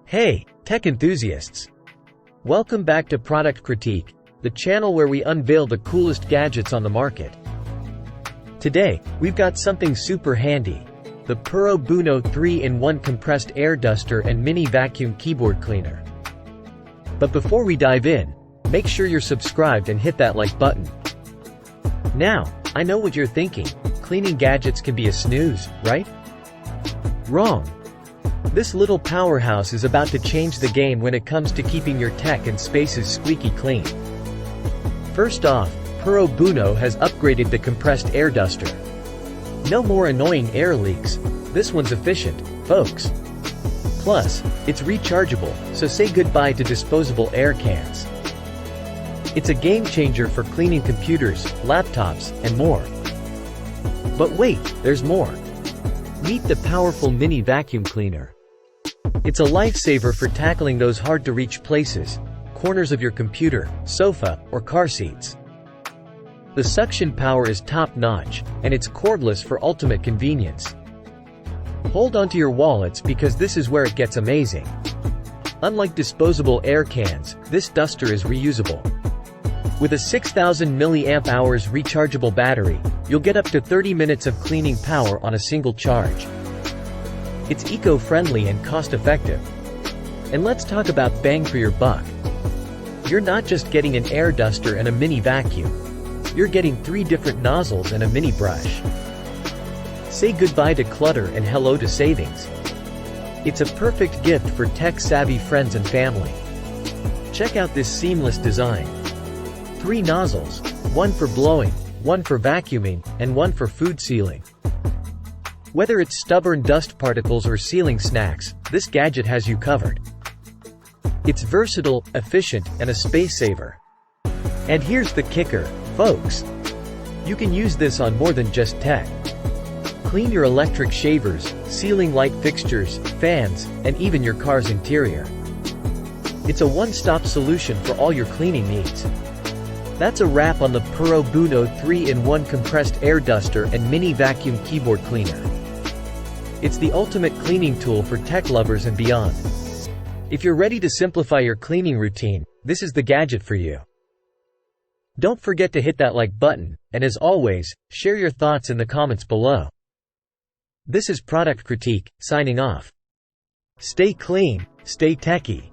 Hey, tech enthusiasts! Welcome back to Product Critique, the channel where we unveil the coolest gadgets on the market. Today, we've got something super handy: the Pro Bono 3-in-1 compressed air duster and mini vacuum keyboard cleaner. But before we dive in, make sure you're subscribed and hit that like button. Now, I know what you're thinking: cleaning gadgets can be a snooze, right? Wrong. This little powerhouse is about to change the game when it comes to keeping your tech and spaces squeaky clean. First off, Pro Bono has upgraded the compressed air duster. No more annoying air leaks. This one's efficient, folks. Plus, it's rechargeable, so say goodbye to disposable air cans. It's a game changer for cleaning computers, laptops, and more. But wait, there's more. Meet the powerful mini vacuum cleaner. It's a lifesaver for tackling those hard-to-reach places, corners of your computer, sofa, or car seats. The suction power is top-notch, and it's cordless for ultimate convenience. Hold onto your wallets because this is where it gets amazing. Unlike disposable air cans, this duster is reusable. With a 6,000 mAh rechargeable battery, you'll get up to 30 minutes of cleaning power on a single charge. It's eco-friendly and cost-effective. And let's talk about bang for your buck. You're not just getting an air duster and a mini vacuum. You're getting 3 different nozzles and a mini brush. Say goodbye to clutter and hello to savings. It's a perfect gift for tech-savvy friends and family. Check out this seamless design. 3 nozzles, one for blowing, one for vacuuming, and one for food sealing. Whether it's stubborn dust particles or sealing snacks, this gadget has you covered. It's versatile, efficient, and a space saver. And here's the kicker, folks. You can use this on more than just tech. Clean your electric shavers, sealing light fixtures, fans, and even your car's interior. It's a one-stop solution for all your cleaning needs. That's a wrap on the Pro Bono 3-in-1 compressed air duster and mini vacuum keyboard cleaner. It's the ultimate cleaning tool for tech lovers and beyond. If you're ready to simplify your cleaning routine, this is the gadget for you. Don't forget to hit that like button, and as always, share your thoughts in the comments below. This is Product Critique, signing off. Stay clean, stay techy.